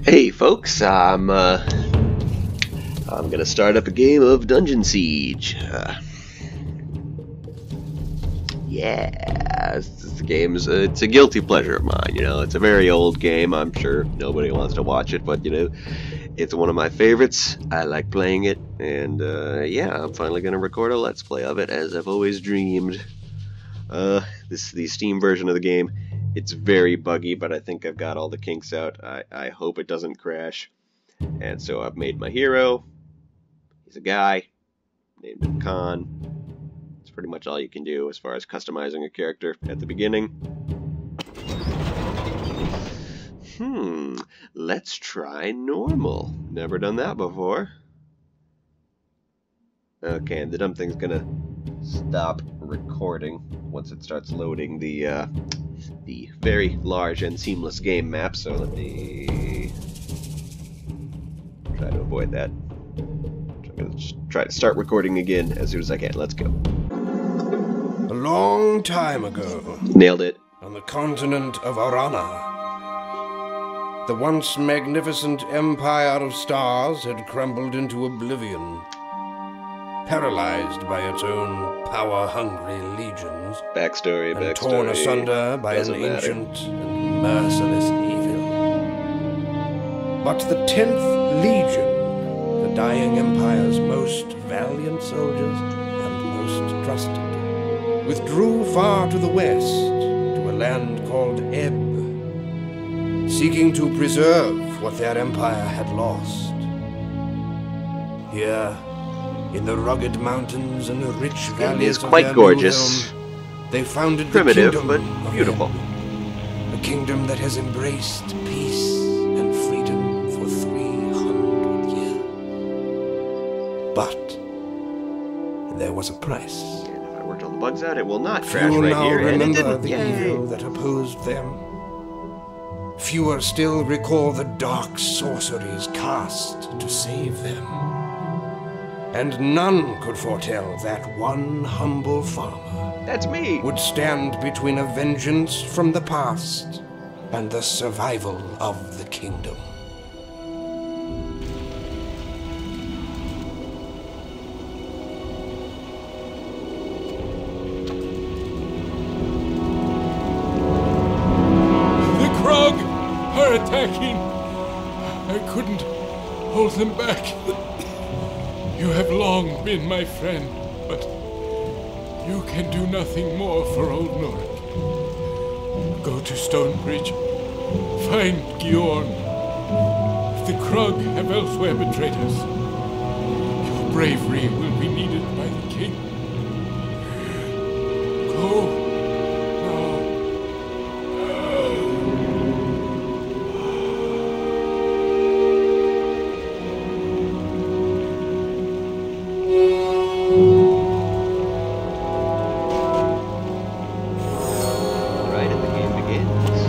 Hey folks, I'm gonna start up a game of Dungeon Siege. Yeah, the game's it's a guilty pleasure of mine. You know, it's a very old game. I'm sure nobody wants to watch it, but you know, it's one of my favorites. I like playing it, and yeah, I'm finally gonna record a Let's Play of it, as I've always dreamed. This is the Steam version of the game. It's very buggy, but I think I've got all the kinks out. I hope it doesn't crash. And so I've made my hero. He's a guy named him Khan. It's pretty much all you can do as far as customizing a character at the beginning. Let's try normal. Never done that before. Okay, and the dumb thing's gonna stop recording once it starts loading the very large and seamless game map, so let me try to avoid that. I'm going to try to start recording again as soon as I can. Let's go. A long time ago, Nailed it. on the continent of Arana, the once magnificent empire of stars had crumbled into oblivion, paralyzed by its own power-hungry legions, Backstory. and torn asunder by an ancient and merciless evil. But the 10th Legion, the dying empire's most valiant soldiers and most trusted, withdrew far to the west to a land called Ebb, seeking to preserve what their empire had lost. Here, in the rugged mountains and the rich valleys of quite their gorgeous. new home, they founded Primitive, the but kingdom of beautiful. Ebb, a kingdom that has embraced peace and freedom for 300 years. But there was a price. And if I worked all the bugs out, it will not crash Few right now here, and it remember didn't. the Yay. evil that opposed them. Fewer still recall the dark sorceries cast to save them. And none could foretell that one humble farmer That's me. would stand between a vengeance from the past and the survival of the kingdom. The Krog are attacking. I couldn't hold them back. You have long been my friend, but you can do nothing more for old Norik. Go to Stonebridge. Find Giorn. If the Krog have elsewhere betrayed us, your bravery will be needed by the king. Go now. Right, and the game begins.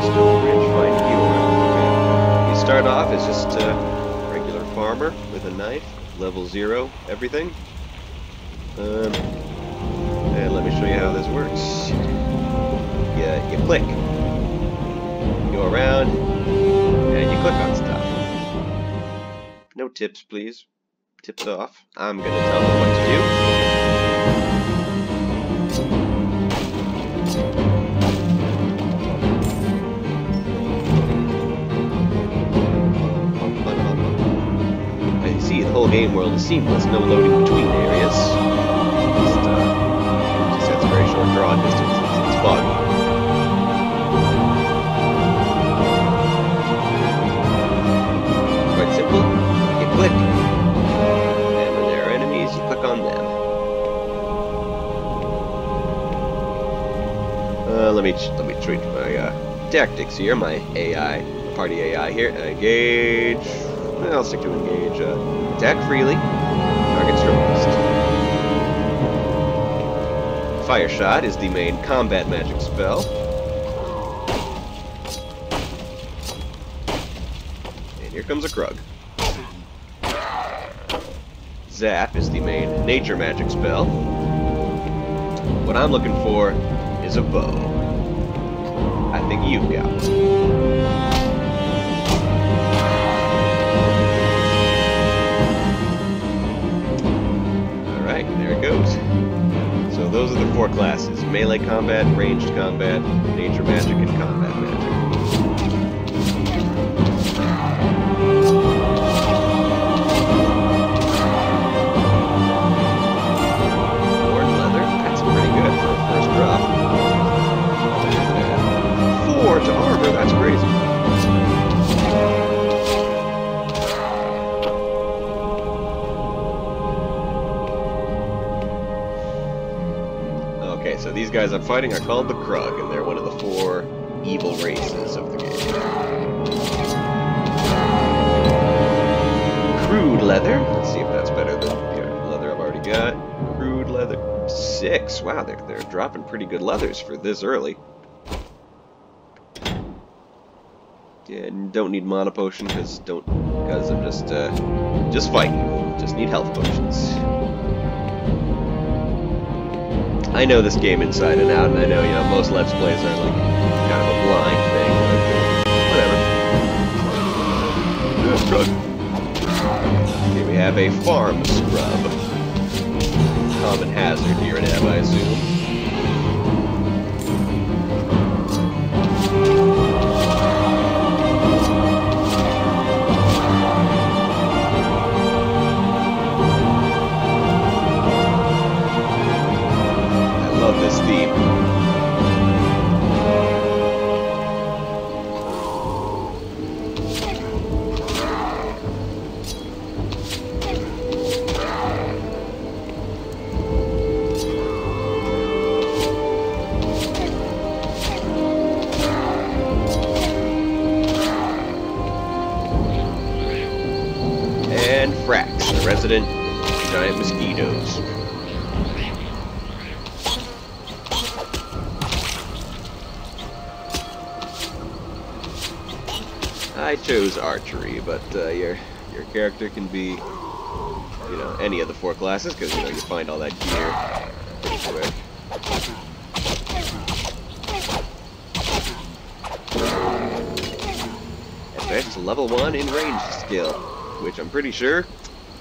Stonebridge, find Giorn. You start off as just a regular farmer with a knife, level 0, everything. And let me show you how this works. You click. You go around, and you click on stuff. No tips, please. Tips off. I'm gonna tell them what to do. I see the whole game world is seamless, no loading between areas. Just has a very short draw distance. It's fun. Quite simple. You click, and when there are enemies, you click on them. Let me treat my tactics here. My AI, party AI here. Engage. I'll stick to engage. Attack freely. Target strongest. Fire shot is the main combat magic spell. And here comes a Krug. Zap is the main nature magic spell. What I'm looking for is a bow. I think you've got one. melee combat, ranged combat, nature magic, and combat magic. Horn leather, that's pretty good for a first drop. What is that? 4 to armor, that's crazy. Okay, so these guys I'm fighting are called the Krug, and they're one of the 4 evil races of the game. Crude leather. Let's see if that's better than the leather I've already got. Crude leather. 6. Wow, they're dropping pretty good leathers for this early. Yeah, don't need mana potion because I'm just fighting. Just need health potions. I know this game inside and out, and I know, you know, most Let's Plays are like kind of a blind thing, but whatever. Here we have a farm scrub. Common hazard here in Ebb, I assume. This theme. And Frax, the resident giant mosquitoes. I chose archery, but your character can be, you know, any of the 4 classes, because, you know, you find all that gear pretty quick. Advanced level 1 in ranged skill, which I'm pretty sure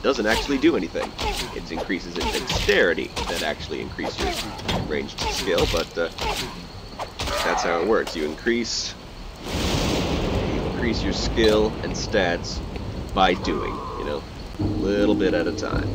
doesn't actually do anything. It increases in dexterity that actually increases your ranged skill, but that's how it works. You increase your skill and stats by doing, you know, a little bit at a time.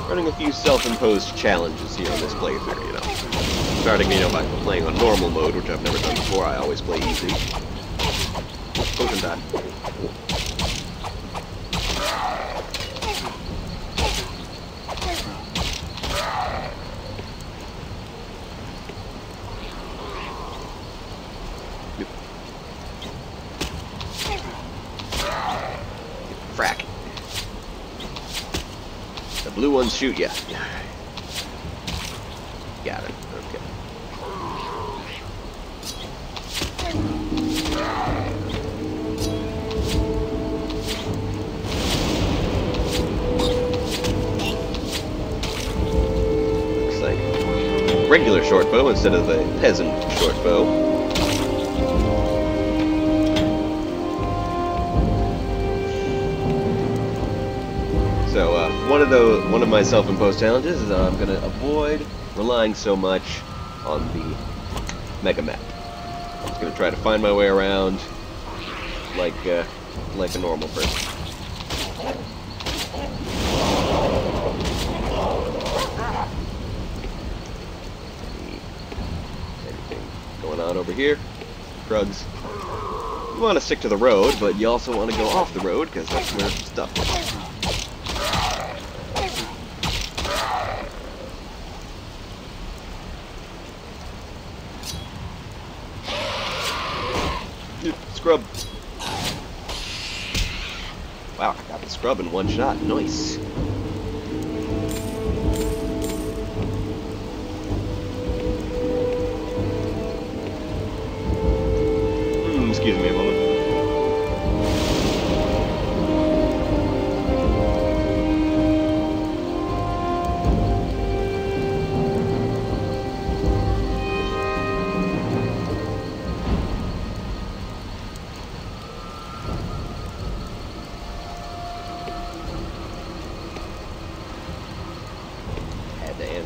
Running a few self-imposed challenges here on this playthrough, you know. Starting, you know, by playing on normal mode, which I've never done before. I always play easy. Potion time. Frack. The blue ones shoot ya. Got it. Okay. Looks like regular short bow instead of the peasant short bow. So one of my self-imposed challenges is I'm gonna avoid relying so much on the mega map. I'm just gonna try to find my way around like a normal person. Anything going on over here? Drugs. You want to stick to the road, but you also want to go off the road because that's where stuff is. Scrub. Wow, I got the scrub in one shot. Nice.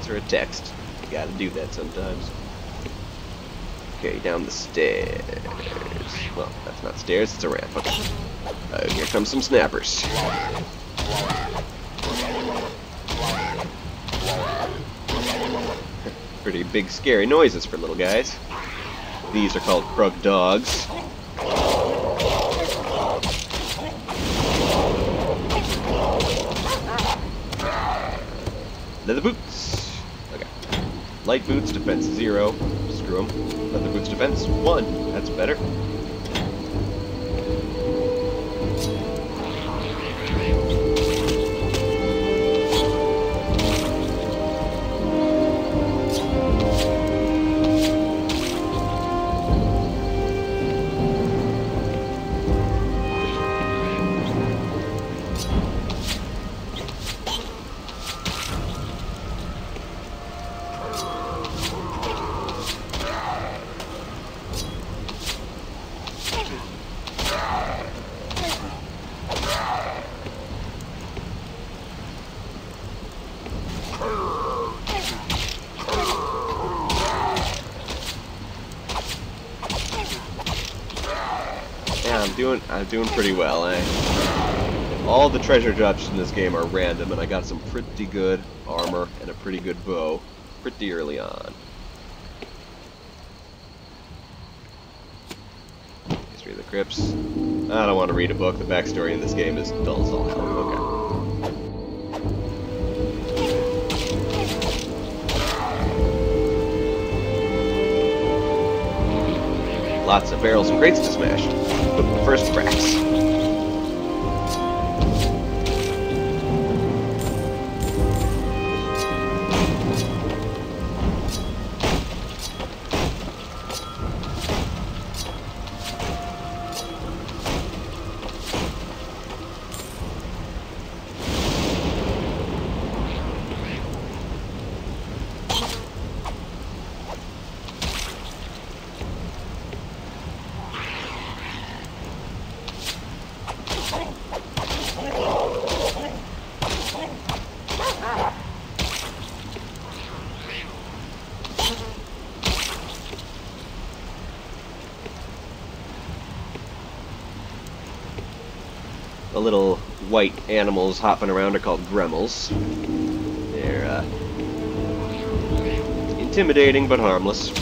answer a text. You gotta do that sometimes. Okay, down the stairs. Well, that's not stairs, it's a ramp. Okay. Here come some snappers. Pretty big, scary noises for little guys. These are called krug dogs. Leather boots. Okay. Light boots, defense 0. Screw them. Leather boots, defense 1. That's better. Yeah, I'm doing pretty well, eh? All the treasure drops in this game are random, and I got some pretty good armor and a pretty good bow pretty early on. History of the Crypts. I don't want to read a book. The backstory in this game is dull as all hell. Okay. Lots of barrels and crates to smash. The first cracks. The little white animals hopping around are called gremlins. They're intimidating but harmless. You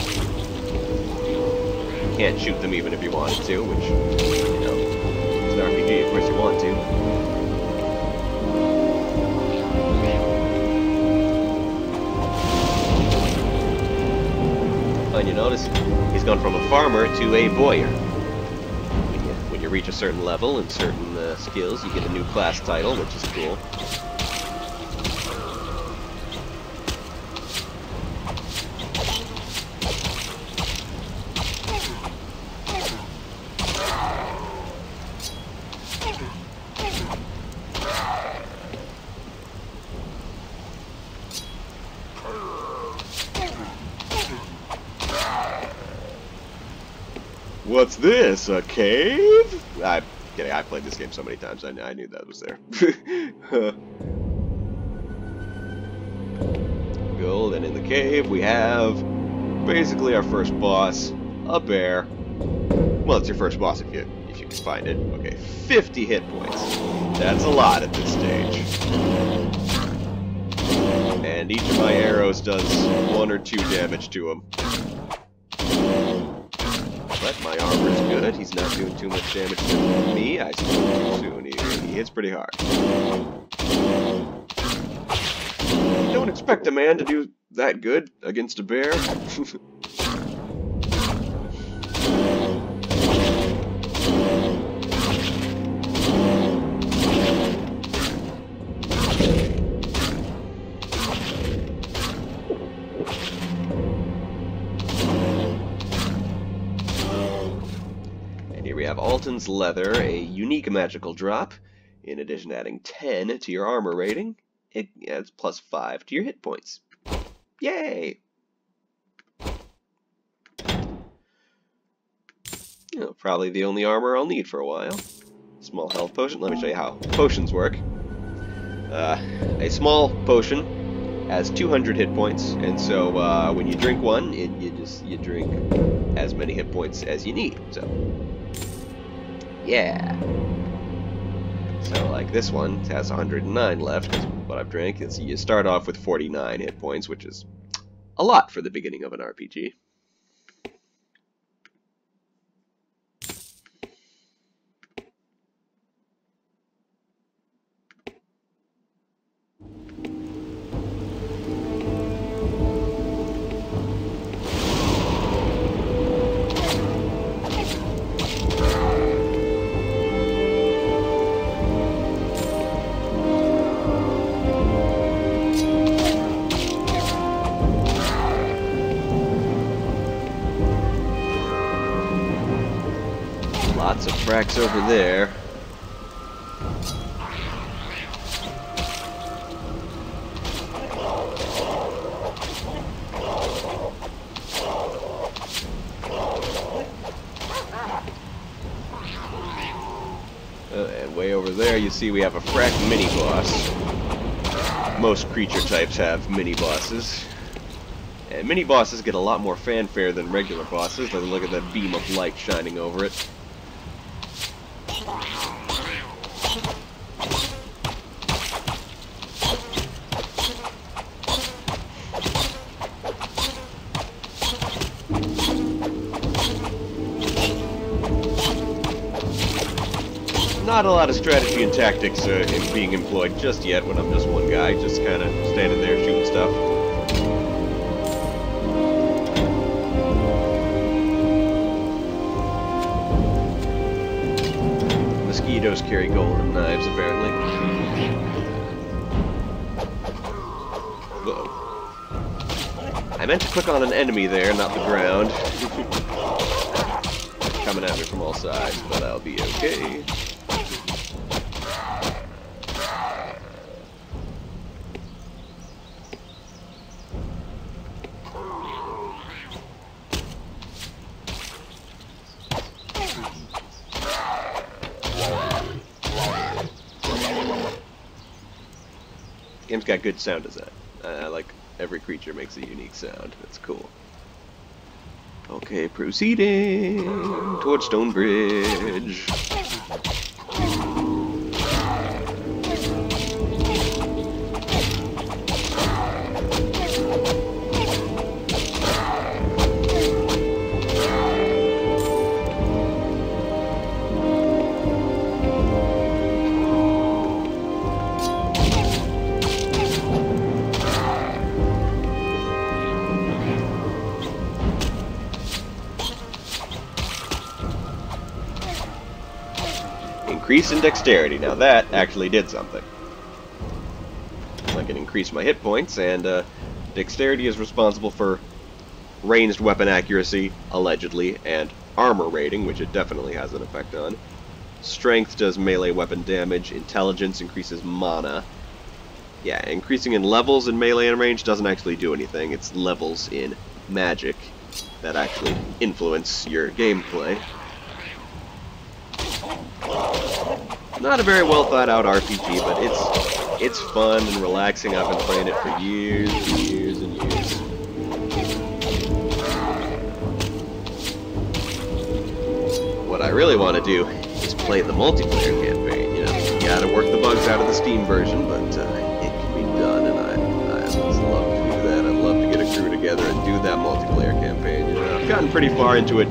can't shoot them even if you wanted to, which, you know, it's an RPG, of course you want to. And you notice he's gone from a farmer to a boyar. When you reach a certain level and certain skills, you get a new class title, which is cool. What's this? A cave? I'm kidding. I played this game so many times. I knew that was there. Gold, and in the cave we have basically our first boss, a bear. Well, it's your first boss if you can find it. Okay, 50 hit points. That's a lot at this stage. And each of my arrows does 1 or 2 damage to him. But my armor's good. He's not doing too much damage to me. I spoke too soon. He hits pretty hard. Don't expect a man to do that good against a bear. We have Alton's Leather, a unique magical drop. In addition to adding 10 to your armor rating, it adds plus 5 to your hit points. Yay! You know, probably the only armor I'll need for a while. Small health potion. Let me show you how potions work. A small potion has 200 hit points, and so when you drink one, you drink as many hit points as you need. So yeah. So like this one has 109 left. Is what I've drank. Is you start off with 49 hit points, which is a lot for the beginning of an RPG. Lots of fracks over there. And way over there you see we have a frack mini-boss. Most creature types have mini-bosses. And mini-bosses get a lot more fanfare than regular bosses. Look at that beam of light shining over it. Not a lot of strategy and tactics in being employed just yet when I'm just one guy, just kind of standing there shooting stuff. Mosquitoes carry golden knives, apparently. Whoa. I meant to click on an enemy there, not the ground. Coming at me from all sides, but I'll be okay. Game's got good sound design. I like every creature makes a unique sound. That's cool. Okay, proceeding towards Stonebridge. Increase in dexterity. Now that actually did something. I can increase my hit points, and dexterity is responsible for ranged weapon accuracy, allegedly, and armor rating, which it definitely has an effect on. Strength does melee weapon damage. Intelligence increases mana. Yeah, increasing in levels in melee and range doesn't actually do anything. It's levels in magic that actually influence your gameplay. Not a very well thought out RPG, but it's fun and relaxing. I've been playing it for years and years and years. What I really want to do is play the multiplayer campaign. You know, you gotta work the bugs out of the Steam version, but it can be done, and I just love to do that. I'd love to get a crew together and do that multiplayer campaign. You know, I've gotten pretty far into it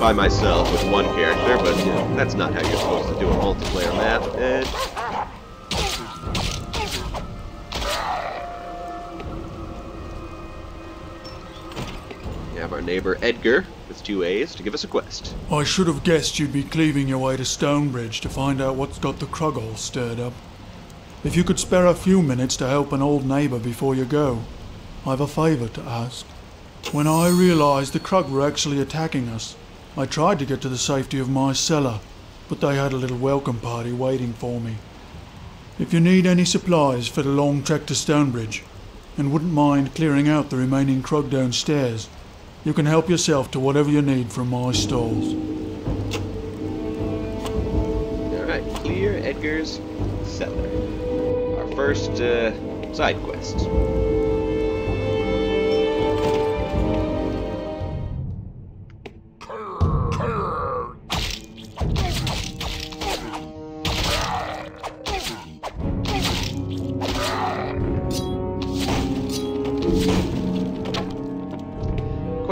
by myself with one character, but you know, that's not how you're supposed to do a multiplayer map. We have our neighbor Edgar with 2 A's to give us a quest. I should have guessed you'd be cleaving your way to Stonebridge to find out what's got the Krug all stirred up. If you could spare a few minutes to help an old neighbour before you go, I've a favour to ask. When I realised the Krug were actually attacking us, I tried to get to the safety of my cellar, but they had a little welcome party waiting for me. If you need any supplies for the long trek to Stonebridge, and wouldn't mind clearing out the remaining Krug downstairs, you can help yourself to whatever you need from my stalls. Alright, clear Edgar's cellar. Our first side quest.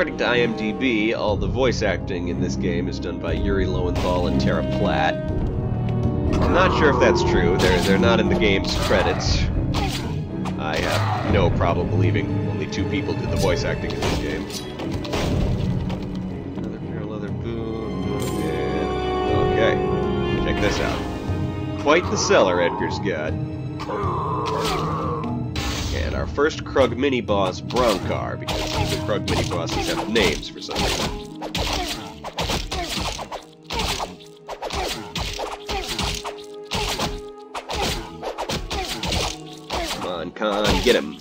according to IMDb, all the voice acting in this game is done by Yuri Lowenthal and Tara Platt. I'm not sure if that's true. They're not in the game's credits. I have no problem believing only 2 people did the voice acting in this game. Another pair of leather boots. Okay, check this out. Quite the cellar Edgar's got. And our first Krug mini-boss, Bronkar, because the Krug mini-bosses have names for some reason. Come on, Khan, get him.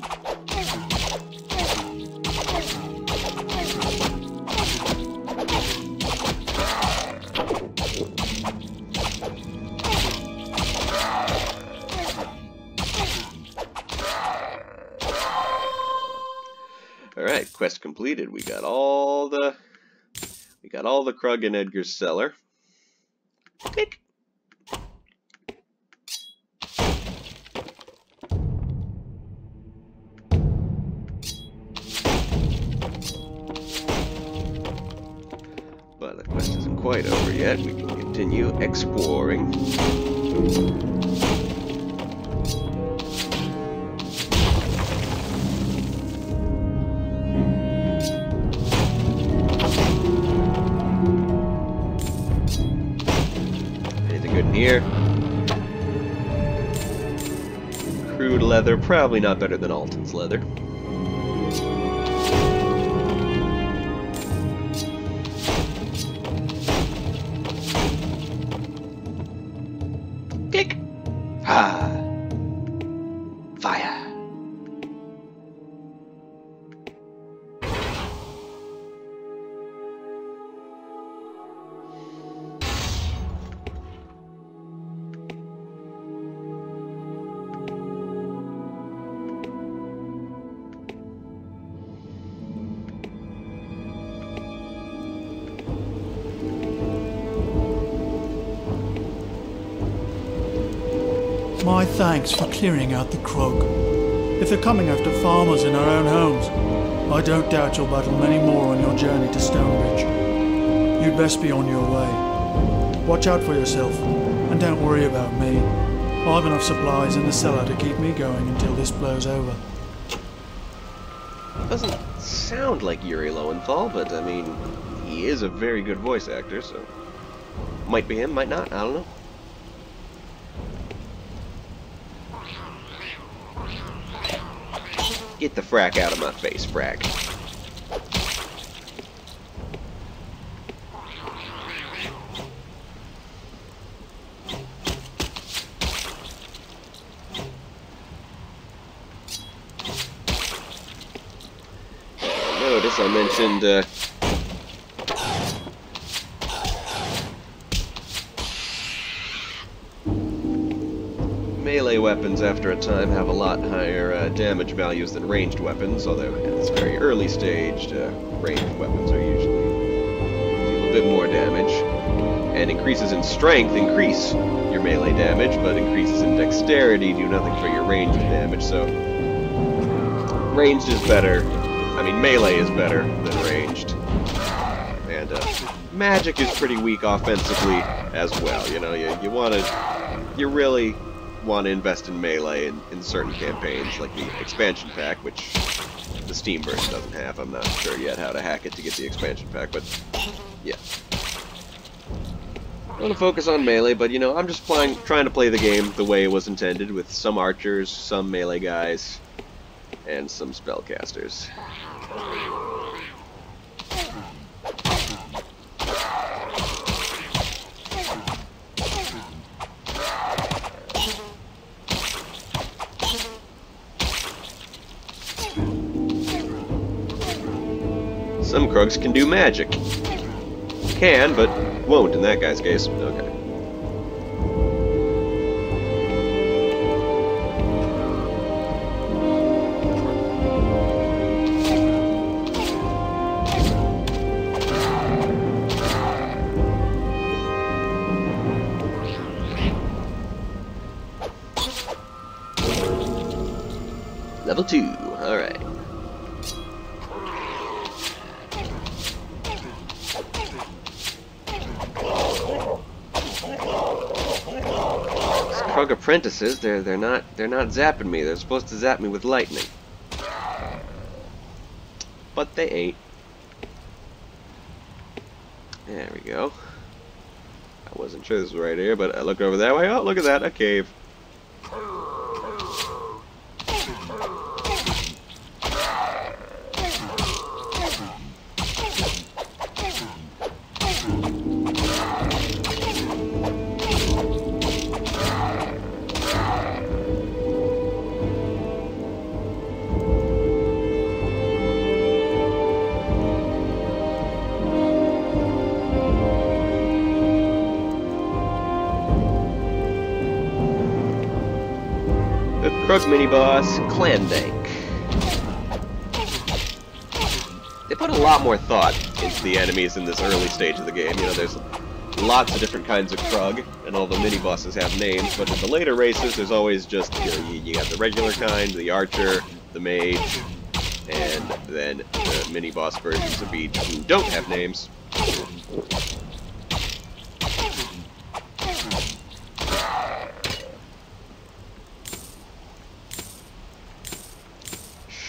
Alright, quest completed. We got all the Krug in Edgar's cellar. Click. But the quest isn't quite over yet. We can continue exploring. Here. Crude leather, probably not better than Alton's leather. Kick! Ah! Fire! My thanks for clearing out the Krug. If they're coming after farmers in our own homes, I don't doubt you'll battle many more on your journey to Stonebridge. You'd best be on your way. Watch out for yourself, and don't worry about me. I've enough supplies in the cellar to keep me going until this blows over. Doesn't sound like Yuri Lowenthal, but I mean, he is a very good voice actor, so might be him, might not, I don't know. Get the frack out of my face, frack. Notice I mentioned melee weapons after a time have a lot higher damage values than ranged weapons, although at this very early stage, ranged weapons are usually deal a bit more damage. And increases in strength increase your melee damage, but increases in dexterity do nothing for your ranged damage, so ranged is better. I mean, melee is better than ranged. And magic is pretty weak offensively as well. You know, you really want to invest in melee in certain campaigns, like the expansion pack, which the Steam version doesn't have. I'm not sure yet how to hack it to get the expansion pack, but yeah. I want to focus on melee, but you know, I'm just trying to play the game the way it was intended, with some archers, some melee guys, and some spellcasters. Some Krugs can do magic. Can, but won't in that guy's case. Okay. Level 2, alright. Krug apprentices, they're not zapping me. They're supposed to zap me with lightning. But they ain't. There we go. I wasn't sure this was right here, but I look over that way. Oh, look at that, a cave. Krug mini-boss, Clandank. They put a lot more thought into the enemies in this early stage of the game. You know, there's lots of different kinds of Krug, and all the mini-bosses have names, but in the later races, there's always just, you know, you got the regular kind, the archer, the mage, and then the mini-boss versions of each who don't have names.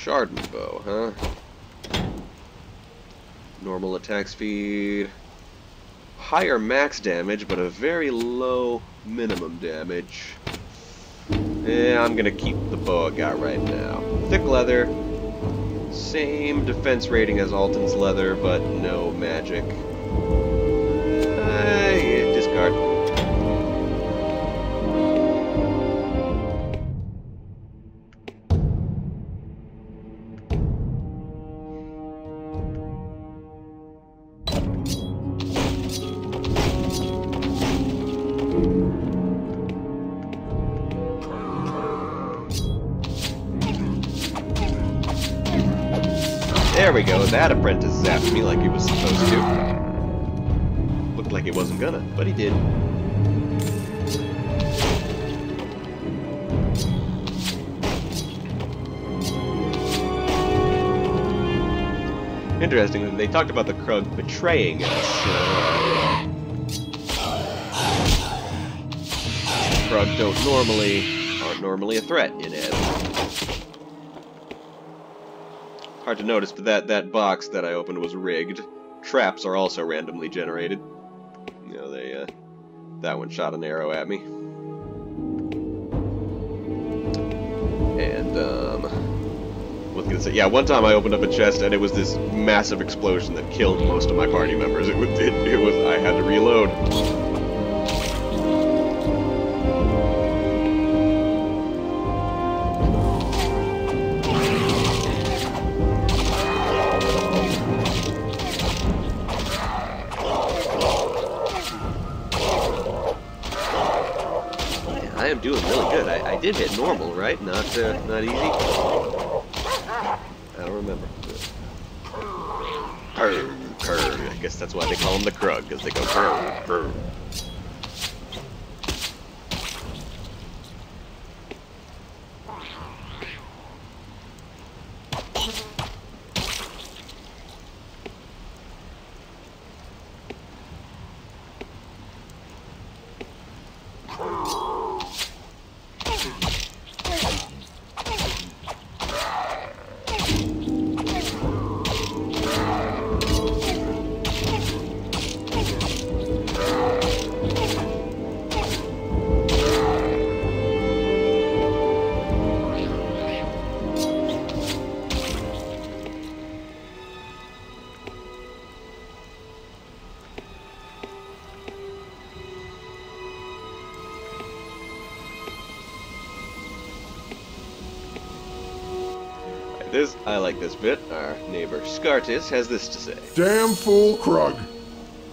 Sharden bow, huh? Normal attack speed. Higher max damage, but a very low minimum damage. Yeah, I'm gonna keep the bow I got right now. Thick leather. Same defense rating as Alton's leather, but no magic. Yeah, discard. There we go, that apprentice zapped me like he was supposed to. Looked like he wasn't gonna, but he did. Interesting, they talked about the Krug betraying us. Krug aren't normally a threat in it. Hard to notice, but that box that I opened was rigged. Traps are also randomly generated. You know, that one shot an arrow at me. And, what was I gonna say? Yeah, one time I opened up a chest and it was this massive explosion that killed most of my party members. It was, I had to reload. I am doing really good. I did hit normal, right? Not easy. I don't remember. Purr, purr. I guess that's why they call them the Krug, because they go purr, purr. I like this bit. Our neighbor Scartis has this to say. Damn fool Krug.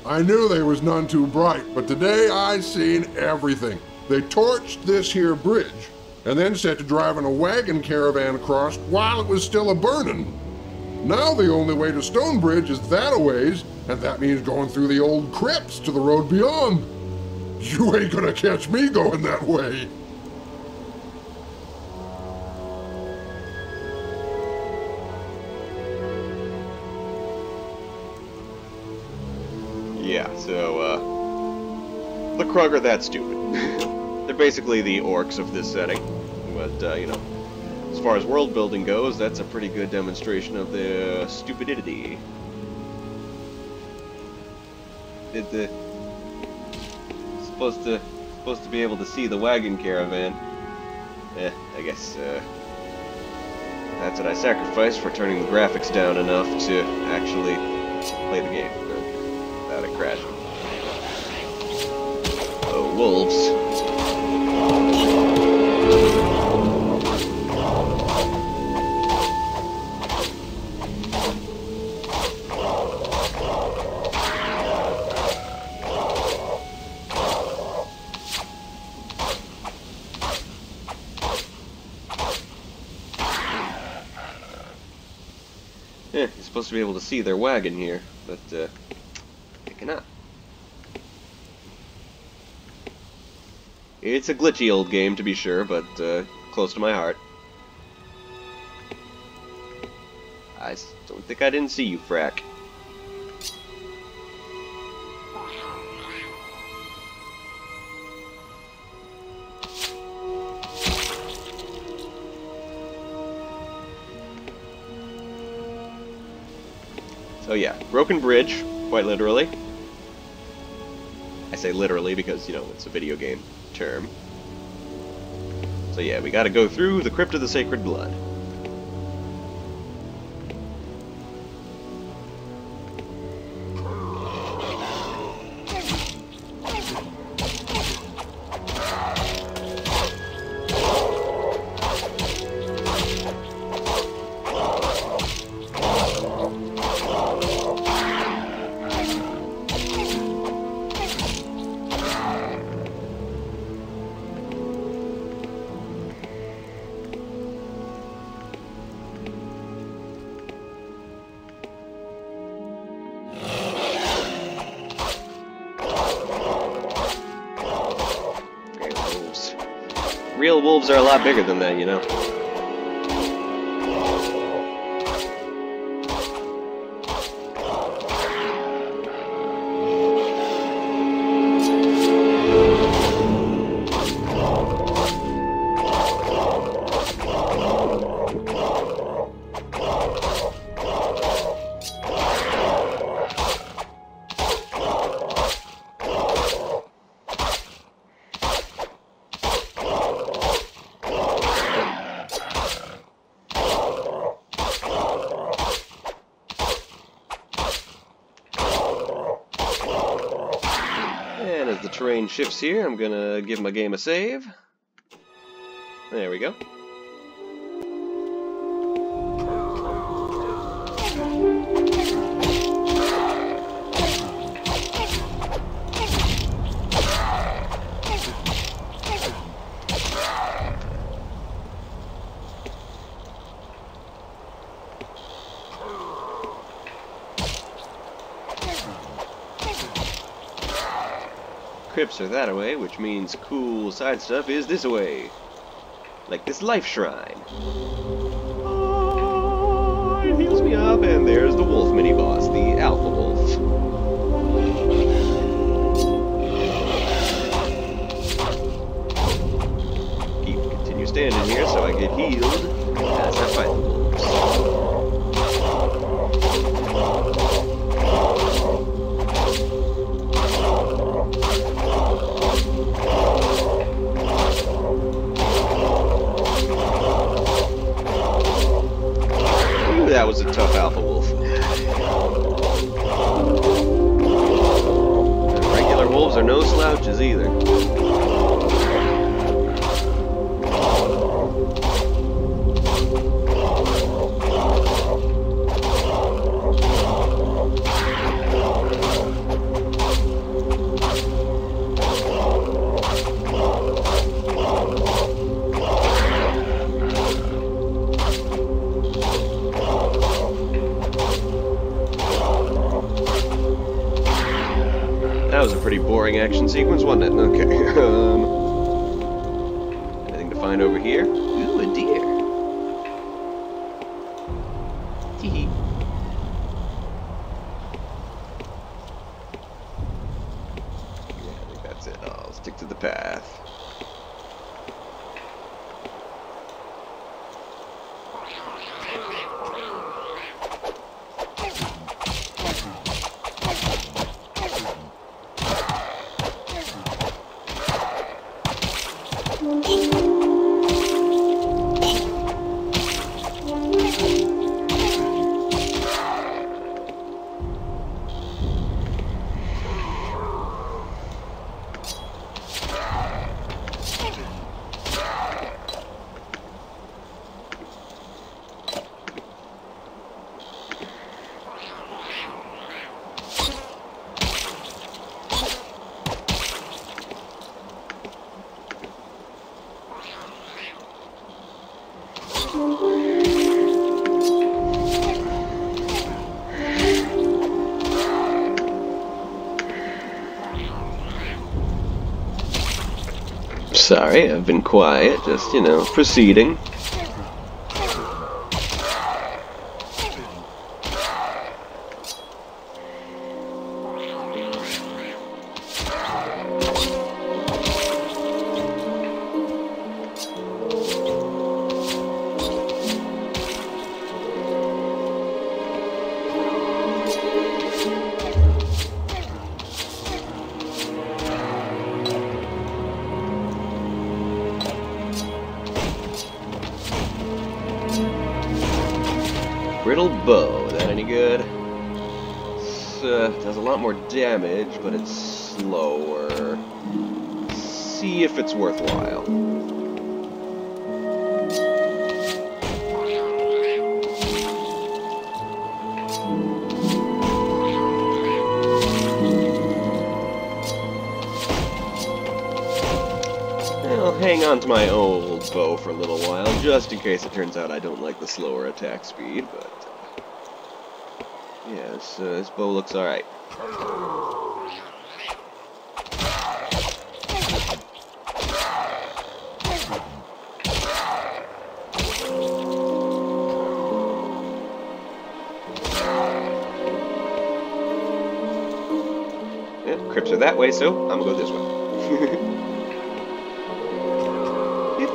I knew they was none too bright, but today I seen everything. They torched this here bridge, and then set to driving a wagon caravan across while it was still a-burning. Now the only way to Stonebridge is that-a-ways, and that means going through the old crypts to the road beyond. You ain't gonna catch me going that way. Yeah, so, the Krug are that stupid. They're basically the orcs of this setting, but, you know, as far as world building goes, that's a pretty good demonstration of their stupidity. Supposed to be able to see the wagon caravan. I guess, that's what I sacrificed for turning the graphics down enough to actually play the game. Without it crashing. Oh, wolves. You're supposed to be able to see their wagon here, but I cannot. It's a glitchy old game, to be sure, but close to my heart. I don't think I didn't see you, Frack. So yeah, broken bridge, quite literally. I say literally because, you know, it's a video game term. So yeah, we gotta go through the Crypt of the Sacred Blood. Real wolves are a lot bigger than that, you know. And as the terrain shifts here, I'm gonna give my game a save. There we go. Crypts are that away, which means cool side stuff is this away. Like this life shrine. Oh, it heals me up, and there's the wolf mini-boss, the alpha wolf. Continue standing here so I get healed as I fight the wolves. That was a tough alpha wolf. And regular wolves are no slouches either. That was a pretty boring action sequence, wasn't it? Okay. Anything to find over here? Ooh, a deer. Tee-hee. Yeah, I think that's it. I'll stick to the path. Sorry, I've been quiet, just, you know, proceeding. Brittle bow, that any good? Does a lot more damage, but it's slower. See if it's worthwhile. I'll hang on to my old bow for a little while, just in case it turns out I don't like the slower attack speed, but yeah, this bow looks alright. Yeah, crypts are that way, so I'm gonna go this way.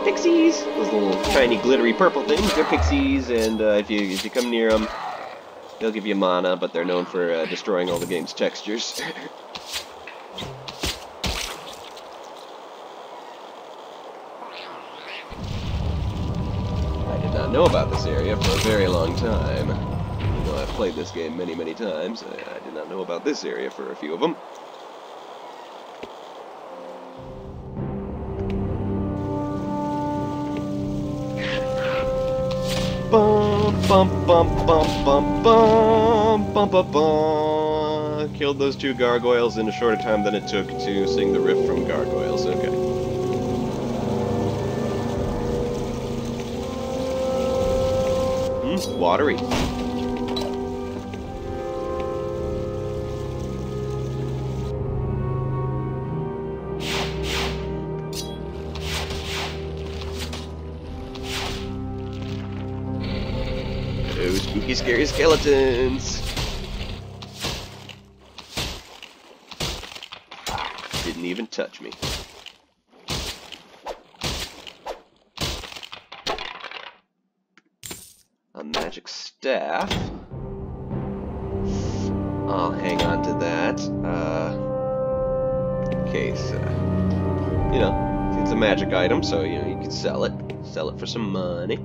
Pixies! Those little tiny glittery purple things, they're pixies, and if you come near them, they'll give you mana, but they're known for destroying all the game's textures. I did not know about this area for a very long time. Even though I've played this game many, many times, I did not know about this area for a few of them. Bum bum bum bum bum bum bum bum bum. Killed those two gargoyles in a shorter time than it took to sing the riff from Gargoyles. Okay. Watery. Oh, spooky, scary skeletons. Didn't even touch me. A magic staff. I'll hang on to that. In case, you know, it's a magic item, so you know you can sell it. Sell it for some money.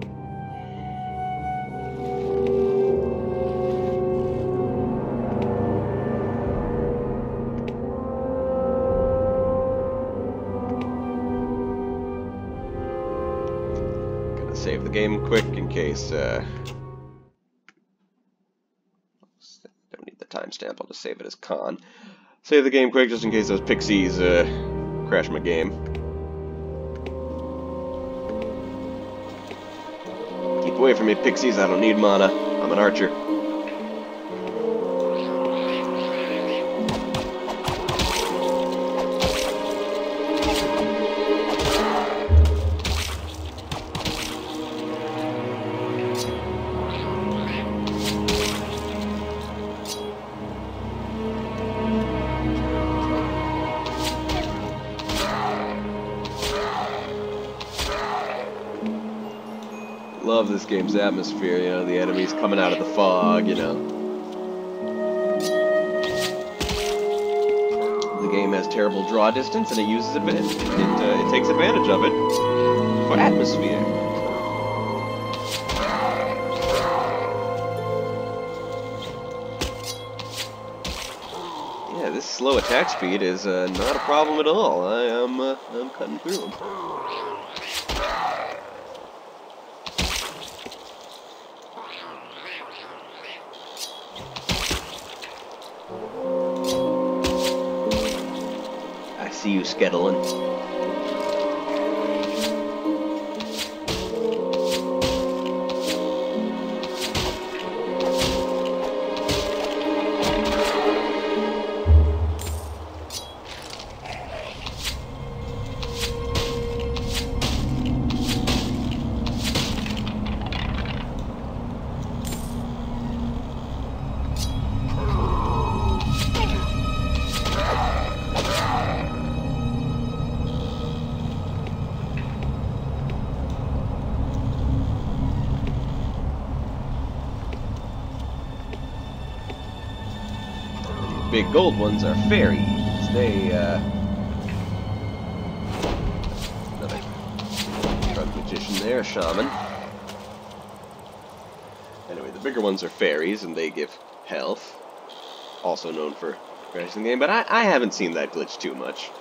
Save the game quick in case, don't need the timestamp, I'll just save it as con. Save the game quick just in case those pixies, crash my game. Keep away from me, pixies, I don't need mana. I'm an archer. Love this game's atmosphere, you know, the enemies coming out of the fog, you know. The game has terrible draw distance and it uses it takes advantage of it for atmosphere. Yeah, this slow attack speed is not a problem at all. I'm cutting through them. I see you, Skettling. big gold ones are fairies. They, another drug magician there, a shaman. Anyway, the bigger ones are fairies, and they give health. Also known for crashing the game, but I haven't seen that glitch too much.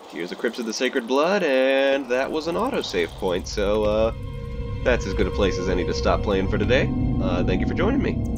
Here's a Crypt of the Sacred Blood, and that was an autosave point, so that's as good a place as any to stop playing for today. Thank you for joining me.